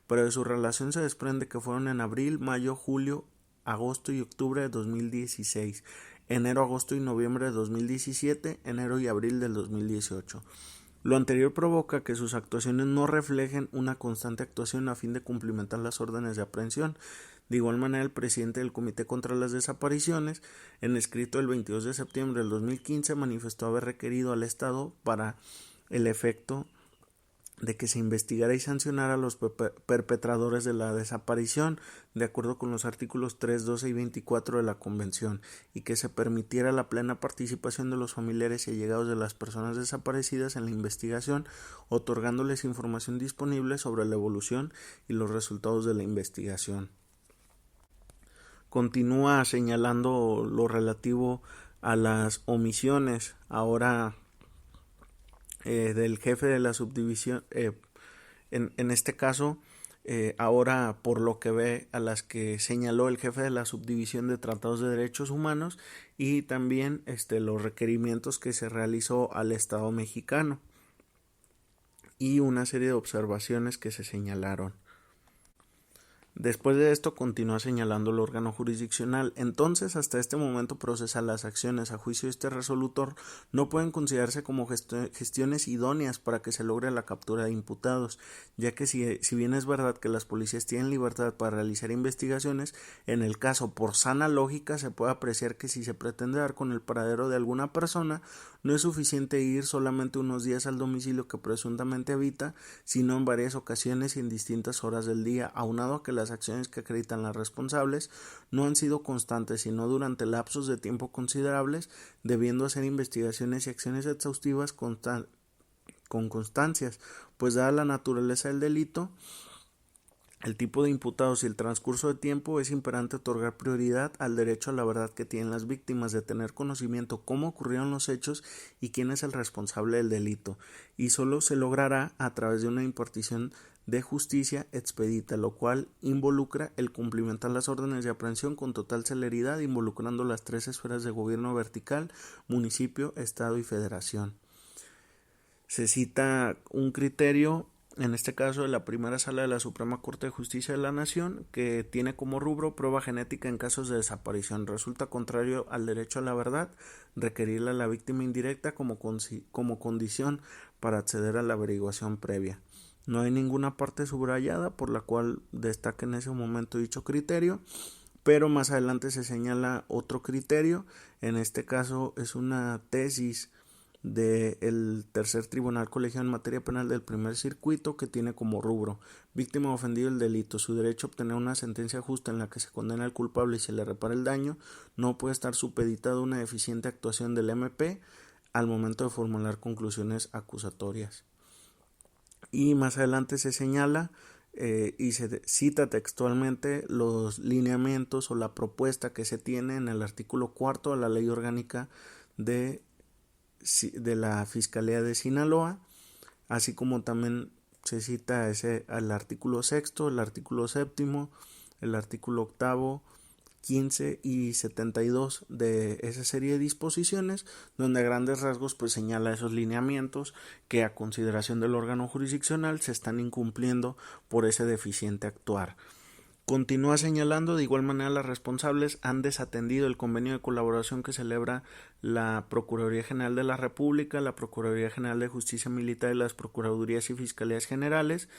pero de su relación se desprende que fueron en abril, mayo, julio, agosto y octubre de 2016, enero, agosto y noviembre de 2017, enero y abril del 2018. Lo anterior provoca que sus actuaciones no reflejen una constante actuación a fin de cumplimentar las órdenes de aprehensión. De igual manera, el presidente del Comité contra las Desapariciones, en escrito del 22 de septiembre del 2015, manifestó haber requerido al Estado para el efecto de que se investigara y sancionara a los perpetradores de la desaparición, de acuerdo con los artículos 3, 12 y 24 de la Convención, y que se permitiera la plena participación de los familiares y allegados de las personas desaparecidas en la investigación, otorgándoles información disponible sobre la evolución y los resultados de la investigación. Continúa señalando lo relativo a las omisiones, ahora del jefe de la subdivisión, en este caso, ahora por lo que ve a las que señaló el jefe de la subdivisión de tratados de derechos humanos y también los requerimientos que se realizó al Estado mexicano y una serie de observaciones que se señalaron. Después de esto continúa señalando el órgano jurisdiccional. Entonces, hasta este momento procesal, las acciones a juicio de este resolutor no pueden considerarse como gestiones idóneas para que se logre la captura de imputados, ya que si bien es verdad que las policías tienen libertad para realizar investigaciones, en el caso por sana lógica se puede apreciar que si se pretende dar con el paradero de alguna persona, no es suficiente ir solamente unos días al domicilio que presuntamente habita, sino en varias ocasiones y en distintas horas del día, aunado a que las acciones que acreditan las responsables no han sido constantes, sino durante lapsos de tiempo considerables, debiendo hacer investigaciones y acciones exhaustivas con constancias, pues dada la naturaleza del delito, el tipo de imputados y el transcurso de tiempo, es imperante otorgar prioridad al derecho a la verdad que tienen las víctimas de tener conocimiento cómo ocurrieron los hechos y quién es el responsable del delito, y solo se logrará a través de una impartición de justicia expedita, lo cual involucra el cumplimentar las órdenes de aprehensión con total celeridad, involucrando las tres esferas de gobierno vertical: municipio, estado y federación. Se cita un criterio, en este caso de la primera sala de la Suprema Corte de Justicia de la Nación, que tiene como rubro prueba genética en casos de desaparición. Resulta contrario al derecho a la verdad requerirle a la víctima indirecta como condición para acceder a la averiguación previa. No hay ninguna parte subrayada por la cual destaque en ese momento dicho criterio, pero más adelante se señala otro criterio. En este caso es una tesis del tercer tribunal colegiado en materia penal del primer circuito, que tiene como rubro: víctima o ofendido del delito, su derecho a obtener una sentencia justa en la que se condena al culpable y se le repara el daño no puede estar supeditado a una deficiente actuación del MP al momento de formular conclusiones acusatorias. Y más adelante se señala y se cita textualmente los lineamientos o la propuesta que se tiene en el artículo 4 de la Ley Orgánica de la Fiscalía de Sinaloa, así como también se cita al artículo 6, el artículo 7, el artículo 8, 15 y 72 de esa serie de disposiciones, donde a grandes rasgos pues señala esos lineamientos que a consideración del órgano jurisdiccional se están incumpliendo por ese deficiente actuar. Continúa señalando: de igual manera, las responsables han desatendido el convenio de colaboración que celebra la Procuraduría General de la República, la Procuraduría General de Justicia Militar y las Procuradurías y Fiscalías Generales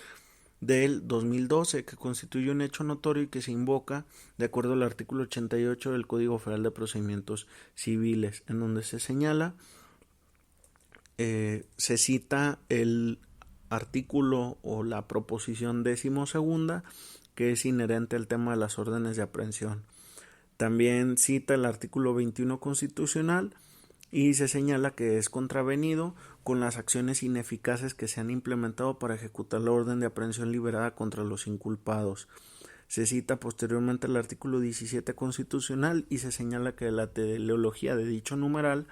del 2012, que constituye un hecho notorio y que se invoca de acuerdo al artículo 88 del Código Federal de Procedimientos Civiles, en donde se señala, se cita el artículo o la proposición 12ª, que es inherente al tema de las órdenes de aprehensión. También cita el artículo 21 constitucional y se señala que es contravenido con las acciones ineficaces que se han implementado para ejecutar la orden de aprehensión liberada contra los inculpados. Se cita posteriormente el artículo 17 constitucional y se señala que la teleología de dicho numeral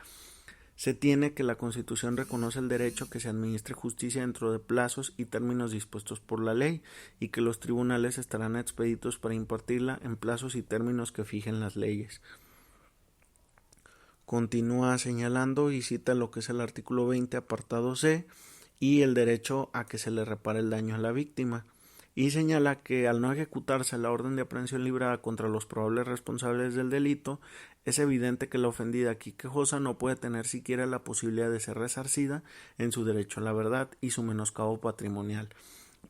se tiene que la Constitución reconoce el derecho a que se administre justicia dentro de plazos y términos dispuestos por la ley, y que los tribunales estarán expeditos para impartirla en plazos y términos que fijen las leyes. Continúa señalando y cita lo que es el artículo 20, apartado C, y el derecho a que se le repare el daño a la víctima. y señala que al no ejecutarse la orden de aprehensión librada contra los probables responsables del delito, es evidente que la ofendida aquí quejosa no puede tener siquiera la posibilidad de ser resarcida en su derecho a la verdad y su menoscabo patrimonial.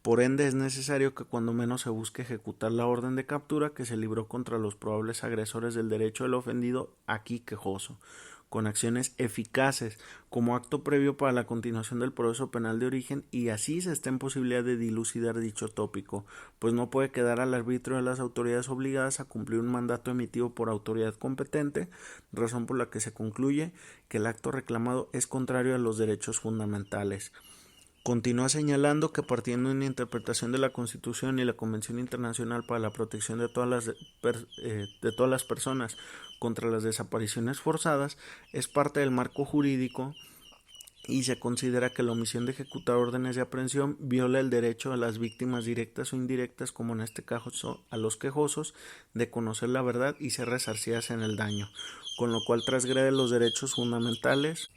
Por ende, es necesario que cuando menos se busque ejecutar la orden de captura que se libró contra los probables agresores del derecho del ofendido aquí quejoso, con acciones eficaces como acto previo para la continuación del proceso penal de origen y así se esté en posibilidad de dilucidar dicho tópico, pues no puede quedar al arbitrio de las autoridades obligadas a cumplir un mandato emitido por autoridad competente, razón por la que se concluye que el acto reclamado es contrario a los derechos fundamentales. Continúa señalando que partiendo de una interpretación de la Constitución y la Convención Internacional para la Protección de todas las personas contra las desapariciones forzadas, es parte del marco jurídico y se considera que la omisión de ejecutar órdenes de aprehensión viola el derecho a las víctimas directas o indirectas, como en este caso a los quejosos, de conocer la verdad y ser resarcidas en el daño, con lo cual transgrede los derechos fundamentales.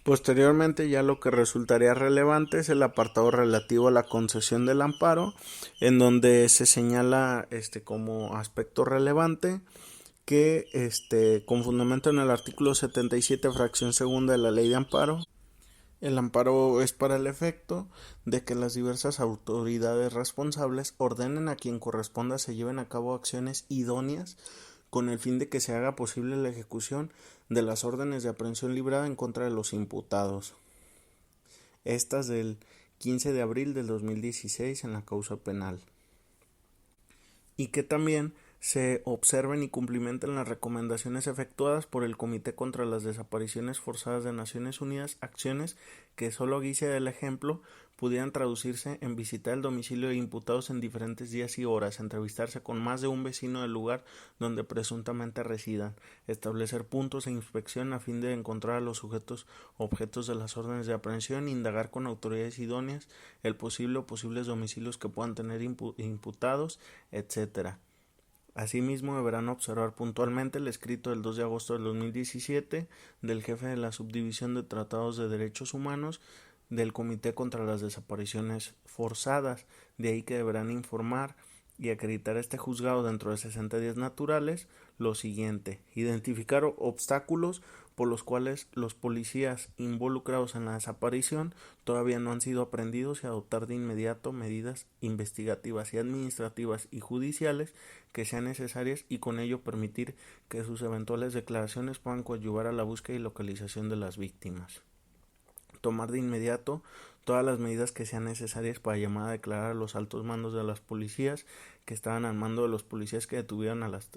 Posteriormente, ya lo que resultaría relevante es el apartado relativo a la concesión del amparo, en donde se señala como aspecto relevante que con fundamento en el artículo 77 fracción segunda de la Ley de Amparo, el amparo es para el efecto de que las diversas autoridades responsables ordenen a quien corresponda se lleven a cabo acciones idóneas con el fin de que se haga posible la ejecución de las órdenes de aprehensión librada en contra de los imputados. Estas del 15 de abril del 2016 en la causa penal. Y que también se observen y cumplimenten las recomendaciones efectuadas por el Comité contra las Desapariciones Forzadas de Naciones Unidas, acciones que solo a guisa del ejemplo pudieran traducirse en visitar el domicilio de imputados en diferentes días y horas, entrevistarse con más de un vecino del lugar donde presuntamente residan, establecer puntos de inspección a fin de encontrar a los sujetos objetos de las órdenes de aprehensión, indagar con autoridades idóneas el posible o posibles domicilios que puedan tener imputados, etc. Asimismo, deberán observar puntualmente el escrito del 2 de agosto del 2017 del jefe de la Subdivisión de Tratados de Derechos Humanos del Comité contra las Desapariciones Forzadas. De ahí que deberán informar y acreditar a este juzgado dentro de 60 días naturales lo siguiente: identificar obstáculos por los cuales los policías involucrados en la desaparición todavía no han sido aprehendidos y adoptar de inmediato medidas investigativas y administrativas y judiciales que sean necesarias y con ello permitir que sus eventuales declaraciones puedan coadyuvar a la búsqueda y localización de las víctimas. Tomar de inmediato todas las medidas que sean necesarias para llamar a declarar a los altos mandos de las policías que estaban al mando de los policías que detuvieron a las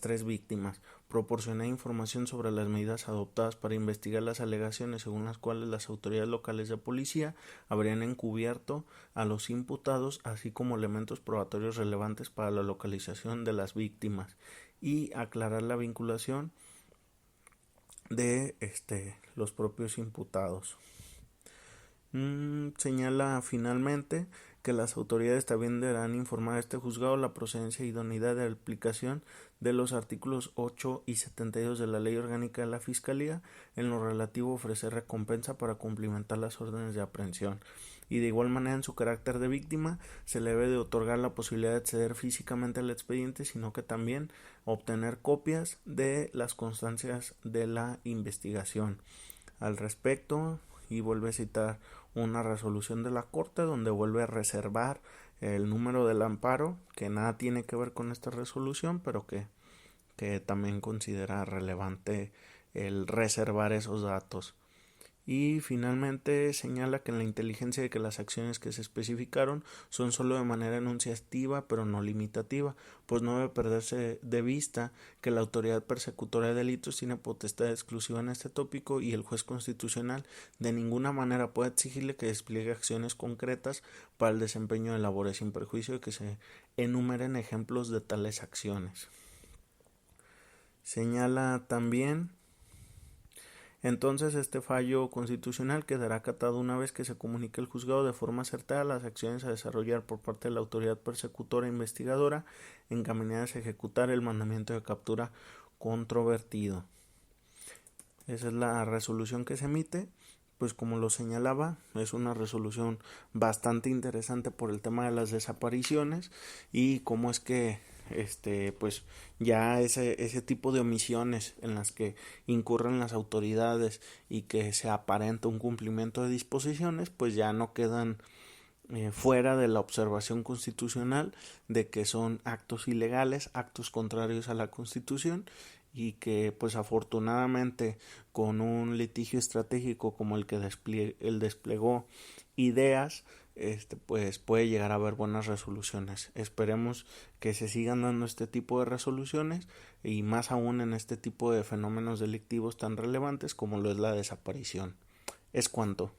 tres víctimas, proporcionar información sobre las medidas adoptadas para investigar las alegaciones según las cuales las autoridades locales de policía habrían encubierto a los imputados, así como elementos probatorios relevantes para la localización de las víctimas, y aclarar la vinculación de los propios imputados. Señala finalmente que las autoridades también deberán informar a este juzgado la procedencia e idoneidad de la aplicación de los artículos 8 y 72 de la Ley Orgánica de la Fiscalía en lo relativo a ofrecer recompensa para cumplimentar las órdenes de aprehensión, y de igual manera en su carácter de víctima se le debe de otorgar la posibilidad de acceder físicamente al expediente, sino que también obtener copias de las constancias de la investigación. Al respecto, y vuelve a citar una resolución de la Corte donde vuelve a reservar el número del amparo, que nada tiene que ver con esta resolución, pero que también considera relevante el reservar esos datos. Y finalmente señala que en la inteligencia de que las acciones que se especificaron son solo de manera enunciativa pero no limitativa, pues no debe perderse de vista que la autoridad persecutora de delitos tiene potestad exclusiva en este tópico y el juez constitucional de ninguna manera puede exigirle que despliegue acciones concretas para el desempeño de labores, sin perjuicio de que se enumeren ejemplos de tales acciones. Señala también: entonces este fallo constitucional quedará acatado una vez que se comunique al juzgado de forma acertada las acciones a desarrollar por parte de la autoridad persecutora e investigadora encaminadas a ejecutar el mandamiento de captura controvertido. Esa es la resolución que se emite pues como lo señalaba, es una resolución bastante interesante por el tema de las desapariciones y cómo es que pues ya ese tipo de omisiones en las que incurren las autoridades y que se aparenta un cumplimiento de disposiciones, pues ya no quedan fuera de la observación constitucional de que son actos ilegales, actos contrarios a la Constitución, y que pues afortunadamente con un litigio estratégico como el que desplegó ideas, pues puede llegar a haber buenas resoluciones. Esperemos que se sigan dando este tipo de resoluciones y más aún en este tipo de fenómenos delictivos tan relevantes como lo es la desaparición. Es cuanto.